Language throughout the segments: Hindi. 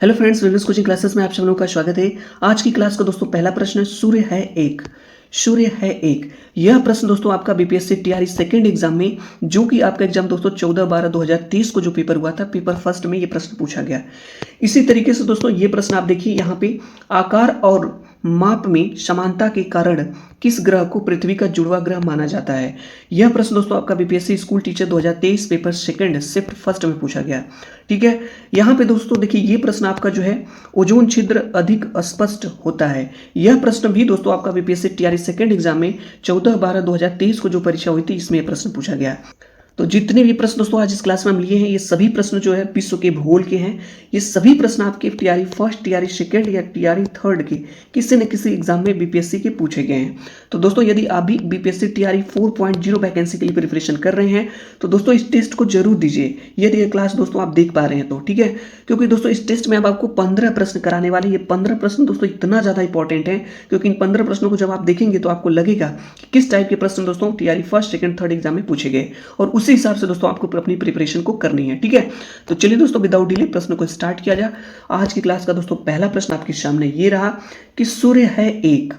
Hello friends, wellness coaching classes में आप सब लोगों का स्वागत है। आज की क्लास का दोस्तों पहला प्रश्न, सूर्य है एक। सूर्य है एक, यह प्रश्न दोस्तों आपका बीपीएससी टीआरई सेकंड एग्जाम में, जो कि आपका एग्जाम दोस्तों 14/12/2023 को जो पेपर हुआ था, पेपर फर्स्ट में ये प्रश्न पूछा गया। इसी तरीके से दोस्तों ये प्रश्न आप देखिए यहाँ पे, आकार और माप में समानता के कारण किस ग्रह को पृथ्वी का जुड़वा ग्रह माना जाता है। यह प्रश्न दोस्तों आपका BPSC school teacher 2023 paper second shift first में पूछा गया। ठीक है, यहाँ पे दोस्तों देखिए ये प्रश्न आपका जो है, ओजोन छिद्र अधिक स्पष्ट होता है। यह प्रश्न भी दोस्तों आपका बीपीएससी टीआरई सेकंड एग्जाम में 14/12/2023 को जो परीक्षा हुई थी, इसमें यह प्रश्न पूछा गया। तो जितने भी प्रश्न दोस्तों आज इस क्लास में हम लिए हैं, ये सभी प्रश्न जो है विश्व के भूगोल के हैं। ये सभी प्रश्न आपके टीआरई फर्स्ट, टीआरई सेकंड या टीआरई थर्ड के किसी न किसी एग्जाम में बीपीएससी के पूछे गए हैं। तो दोस्तों यदि आप भी बीपीएससी टीआरई 4.0 वैकेंसी के लिए प्रिपरेशन कर रहे हैं, तो दोस्तों इस टेस्ट को जरूर दीजिए, यदि ये क्लास दोस्तों आप देख पा रहे हैं तो। ठीक है, क्योंकि दोस्तों इस टेस्ट में अब आपको 15 प्रश्न कराने वाले। ये 15 प्रश्न दोस्तों इतना ज़्यादा इंपॉर्टेंट है, क्योंकि इन 15 प्रश्नों को जब आप देखेंगे तो आपको लगेगा कि किस टाइप के प्रश्न दोस्तों TRE first, second, third exam में पूछे गए, और उसी हिसाब से दोस्तों आपको अपनी प्रिपरेशन को करनी है। ठीक है, तो चलिए दोस्तों विदाउट डिले प्रश्न को स्टार्ट किया जाए। आज की क्लास का दोस्तों पहला प्रश्न आपके सामने ये रहा कि सूर्य है एक।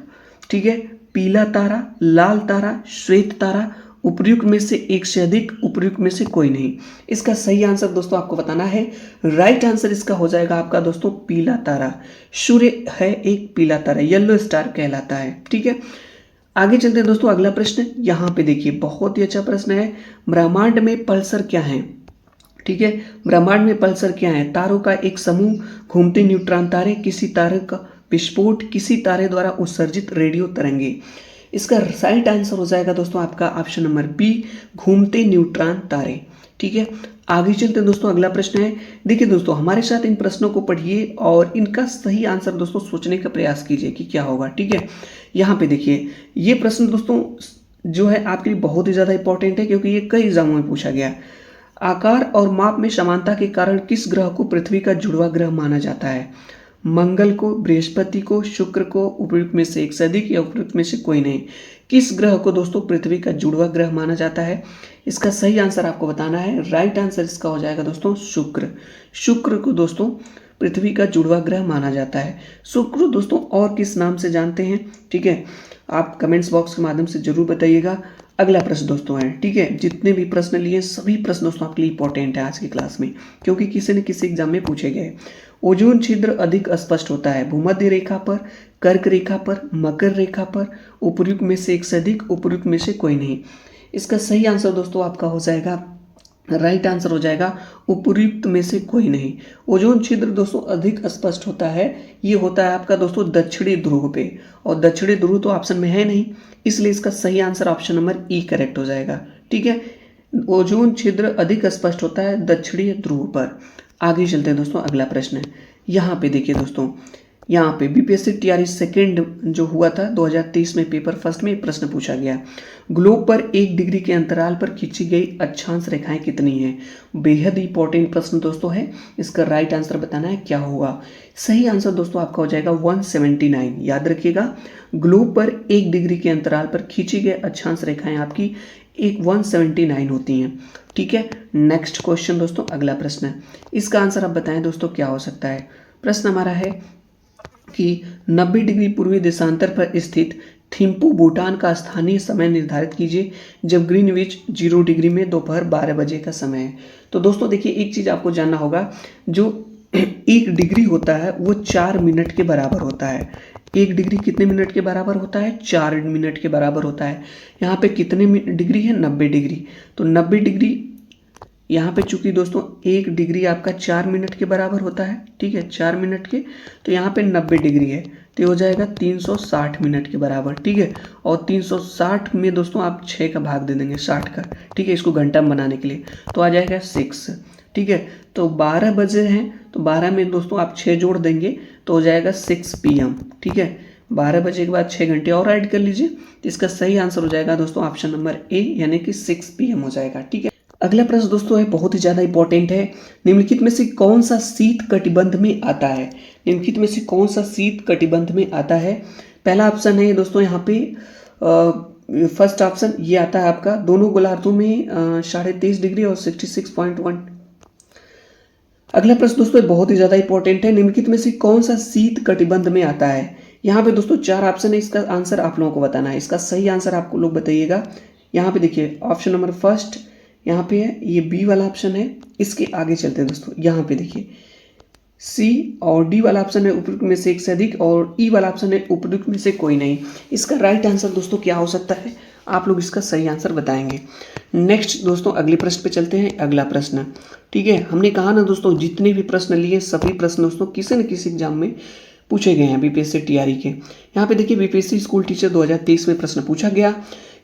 ठीक है, पीला तारा, लाल तारा, श्वेत तारा, उपर्युक्त में से एक से अधिक, उपर्युक्त में से कोई नहीं। इसका सही आंसर दोस्तों आपको बताना है। राइट आंसर इसका हो जाएगा आपका दोस्तों पीला तारा। सूर्य है एक पीला तारा, येलो स्टार कहलाता है। ठीक है, आगे चलते हैं दोस्तों। अगला प्रश्न यहाँ पे देखिए, बहुत ही अच्छा प्रश्न है। ब्रह्मांड में पल्सर क्या है? ठीक है, ब्रह्मांड में पल्सर क्या है? तारों का एक समूह, घूमते न्यूट्रॉन तारे, किसी तारे का विस्फोट, किसी तारे द्वारा उत्सर्जित रेडियो तरंगे। इसका राइट आंसर हो जाएगा दोस्तों आपका ऑप्शन नंबर बी, घूमते न्यूट्रॉन तारे। ठीक है, आगे चलते हैं दोस्तों। अगला प्रश्न है, देखिए दोस्तों हमारे साथ इन प्रश्नों को पढ़िए और इनका सही आंसर दोस्तों सोचने का प्रयास कीजिए कि क्या होगा। ठीक है, यहाँ पे देखिए ये प्रश्न दोस्तों जो है आपके लिए बहुत ही ज़्यादा इंपॉर्टेंट है, क्योंकि ये कई एग्जामों में पूछा गया। आकार और माप में समानता के कारण किस ग्रह को पृथ्वी का जुड़वा ग्रह माना जाता है? मंगल को, बृहस्पति को, शुक्र को, उपर्युक्त में से एक से अधिक या उपर्युक्त में से कोई नहीं। किस ग्रह को दोस्तों पृथ्वी का जुड़वा ग्रह माना जाता है? इसका सही आंसर आपको बताना है। राइट आंसर इसका हो जाएगा दोस्तों शुक्र। शुक्र को दोस्तों पृथ्वी का जुड़वा ग्रह माना जाता है। शुक्र दोस्तों और किस नाम से जानते हैं? ठीक है, आप कमेंट्स बॉक्स के माध्यम से जरूर बताइएगा। अगला प्रश्न दोस्तों है, ठीक है, जितने भी प्रश्न लिए सभी प्रश्न दोस्तों आपके लिए इंपॉर्टेंट है आज की क्लास में, क्योंकि किसी न किसी एग्जाम में पूछे गए। ओजोन छिद्र अधिक स्पष्ट होता है भूमध्य रेखा पर, कर्क रेखा पर, मकर रेखा पर, उपर्युक्त में से एक से अधिक, उपर्युक्त में से कोई नहीं। इसका सही आंसर दोस्तों आपका हो जाएगा, राइट आंसर हो जाएगा उपर्युक्त में से कोई नहीं। ओजोन छिद्र दोस्तों अधिक स्पष्ट होता है, ये होता है आपका दोस्तों दक्षिणी ध्रुव पे, और दक्षिणी ध्रुव तो ऑप्शन में है नहीं, इसलिए इसका सही आंसर ऑप्शन नंबर ई करेक्ट हो जाएगा। ठीक है, ओजोन छिद्र अधिक स्पष्ट होता है दक्षिणी ध्रुव पर। आगे चलते हैं दोस्तों। अगला प्रश्न है, यहाँ पे देखिए दोस्तों, यहाँ पे बीपीएससी टीआरई सेकंड जो हुआ था 2023 में पेपर फर्स्ट में प्रश्न पूछा गया। ग्लोब पर 1 डिग्री के अंतराल पर खींची गई अक्षांश रेखाएं कितनी हैं? बेहद इंपॉर्टेंट प्रश्न दोस्तों है। इसका राइट आंसर बताना है क्या होगा। सही आंसर दोस्तों आपका हो जाएगा 179। याद रखिएगा, ग्लोब पर 1 डिग्री के अंतराल पर खींची गई अक्षांश रेखाएं आपकी 179 होती हैं। ठीक है, नेक्स्ट क्वेश्चन दोस्तों। अगला प्रश्न है, इसका आंसर आप बताएं दोस्तों क्या हो सकता है। प्रश्न हमारा है कि 90 डिग्री पूर्वी देशांतर पर स्थित थिम्पू भूटान का स्थानीय समय निर्धारित कीजिए जब ग्रीनविच 0 डिग्री में दोपहर 12 बजे का समय है। तो दोस्तों देखिए एक चीज़ आपको जानना होगा, जो 1 डिग्री होता है वो 4 मिनट के बराबर होता है। 1 डिग्री कितने मिनट के बराबर होता है? 4 मिनट के बराबर होता है। यहाँ पे कितने डिग्री है? 90 डिग्री। तो 90 डिग्री यहाँ पे चूंकि दोस्तों 1 डिग्री आपका 4 मिनट के बराबर होता है। ठीक है, 4 मिनट के, तो यहाँ पे 90 डिग्री है, तो ये हो जाएगा 360 मिनट के बराबर। ठीक है, और 360 में दोस्तों आप 6 का भाग दे देंगे 60 का। ठीक है, इसको घंटा में बनाने के लिए, तो आ जाएगा 6। ठीक है, तो 12 बजे हैं, तो 12 में दोस्तों आप 6 जोड़ देंगे तो हो जाएगा 6 PM। ठीक है, 12 बजे के बाद 6 घंटे और ऐड कर लीजिए, तो इसका सही आंसर हो जाएगा दोस्तों ऑप्शन नंबर ए, यानी कि 6 PM हो जाएगा। ठीक है, अगला प्रश्न दोस्तों है बहुत ही ज़्यादा इंपॉर्टेंट है। निम्नलिखित में से कौन सा शीत कटिबंध में आता है? निम्नलिखित में से कौन सा शीत कटिबंध में आता है? पहला ऑप्शन है दोस्तों यहाँ पे फर्स्ट ऑप्शन ये आता है आपका, दोनों गोलार्धों में 23.5 डिग्री और 66.1 अगला प्रश्न दोस्तों बहुत ही ज्यादा इंपॉर्टेंट है। निम्नलिखित में से कौन सा शीत कटिबंध में आता है? यहाँ पे दोस्तों 4 ऑप्शन है, इसका आंसर आप लोगों को बताना है। इसका सही आंसर आपको लोग बताइएगा। यहाँ पे देखिए ऑप्शन नंबर फर्स्ट यहाँ पे है, ये बी वाला ऑप्शन है। इसके आगे चलते हैं दोस्तों, यहाँ पे देखिए सी और डी वाला ऑप्शन है उपयुक्त में से एक से अधिक, और ई वाला ऑप्शन है उपयुक्त में से कोई नहीं। इसका राइट आंसर दोस्तों क्या हो सकता है? आप लोग इसका सही आंसर बताएंगे। नेक्स्ट दोस्तों अगले प्रश्न पे चलते हैं। अगला प्रश्न, ठीक है, हमने कहा ना दोस्तों जितने भी प्रश्न लिए सभी प्रश्न दोस्तों किसी न किसी एग्जाम में पूछे गए हैं बीपीएससी टीआरई के। यहाँ पे देखिए बीपीएससी स्कूल टीचर 2023 में प्रश्न पूछा गया,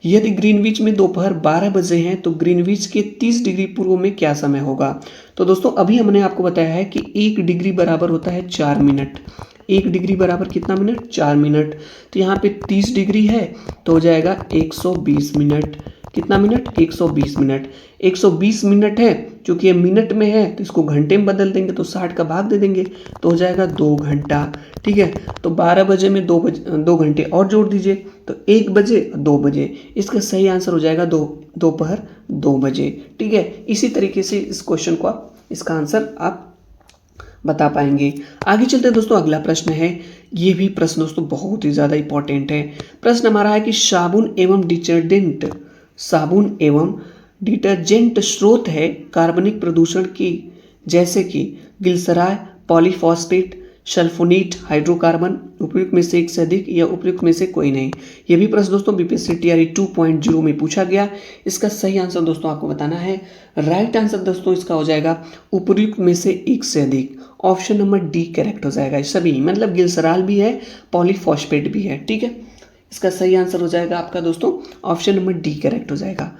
यदि ग्रीनविच में दोपहर 12 बजे हैं तो ग्रीनविच के 30 डिग्री पूर्व में क्या समय होगा? तो दोस्तों अभी हमने आपको बताया है कि 1 डिग्री बराबर होता है 4 मिनट। 1 डिग्री बराबर कितना मिनट? 4 मिनट। तो यहाँ पे 30 डिग्री है तो हो जाएगा 120 मिनट। कितना मिनट? 120 मिनट। 120 मिनट है, क्योंकि ये मिनट में है तो इसको घंटे में बदल देंगे तो 60 का भाग दे देंगे तो हो जाएगा 2 घंटा। ठीक है, तो 12 बजे में 2 घंटे और जोड़ दीजिए तो 1 बजे 2 बजे। इसका सही आंसर हो जाएगा दोपहर 2 बजे। ठीक है, इसी तरीके से इस क्वेश्चन को आप इसका आंसर आप बता पाएंगे। आगे चलते हैं दोस्तों, अगला प्रश्न है, ये भी प्रश्न दोस्तों बहुत ही ज़्यादा इंपॉर्टेंट है। प्रश्न हमारा है कि साबुन एवं डिटर्जेंट स्रोत है कार्बनिक प्रदूषण की, जैसे कि ग्लिसरॉल, पॉलीफॉस्फेट, सल्फोनेट, हाइड्रोकार्बन, उपयुक्त में से एक से अधिक या उपयुक्त में से कोई नहीं। ये भी प्रश्न दोस्तों बीपीएससी टीआरई 2.0 में पूछा गया। इसका सही आंसर दोस्तों आपको बताना है। राइट आंसर दोस्तों इसका हो जाएगा उपयुक्त में से एक से अधिक। ऑप्शन नंबर डी करेक्ट हो जाएगा। सभी मतलब ग्लिसरॉल भी है, पॉलीफॉस्फेट भी है। ठीक है, इसका सही आंसर हो जाएगा आपका दोस्तों ऑप्शन नंबर डी करेक्ट हो जाएगा।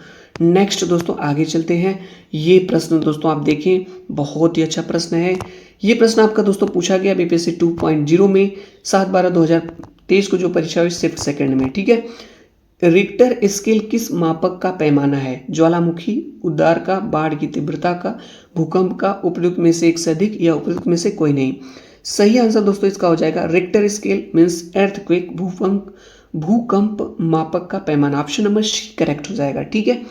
नेक्स्ट दोस्तों आगे चलते हैं। ये प्रश्न दोस्तों आप देखें बहुत ही अच्छा प्रश्न है। ये प्रश्न आपका दोस्तों पूछा गया बीपीएससी 2.0 में 7/12/2023 को जो परीक्षा हुई शिफ्ट सेकंड में। ठीक है, रिक्टर स्केल किस मापक का पैमाना है? ज्वालामुखी, उद्गार का, बाढ़ की तीव्रता का, भूकंप का, उपयुक्त में से एक से अधिक या उपयुक्त में से कोई नहीं। सही आंसर दोस्तों इसका हो जाएगा रिक्टर स्केल मीन्स अर्थक्वेक, भूकंप मापक का पैमाना। ऑप्शन नंबर सी करेक्ट हो जाएगा। ठीक है,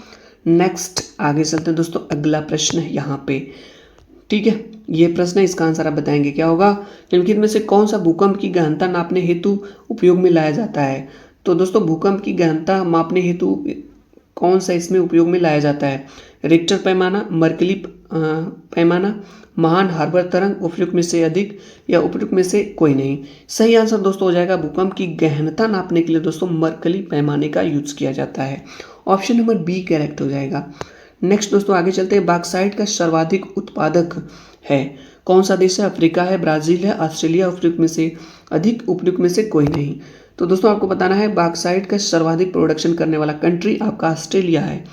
नेक्स्ट आगे चलते हैं दोस्तों। अगला प्रश्न है यहाँ पे, ठीक है, ये प्रश्न है, इसका आंसर आप बताएंगे क्या होगा। निम्नलिखित में से कौन सा भूकंप की गहनता नापने हेतु उपयोग में लाया जाता है? तो दोस्तों भूकंप की गहनता मापने हेतु कौन सा इसमें उपयोग में लाया जाता है? रिक्टर पैमाना, मर्कली पैमाना, महान हार्बर तरंग, उपयुक्त में से अधिक या उपयुक्त में से कोई नहीं। सही आंसर दोस्तों हो जाएगा भूकंप की गहनता नापने के लिए दोस्तों मर्कली पैमाने का यूज किया जाता है। ऑप्शन नंबर बी करेक्ट हो जाएगा। नेक्स्ट दोस्तों आगे चलते हैं। बॉक्साइट का सर्वाधिक उत्पादक है कौन सा देश है? अफ्रीका है, ब्राजील है, ऑस्ट्रेलिया, उपयुक्त में से अधिक, उपयुक्त में से कोई नहीं। तो दोस्तों आपको बताना है बॉक्साइट का सर्वाधिक प्रोडक्शन करने वाला कंट्री आपका ऑस्ट्रेलिया है।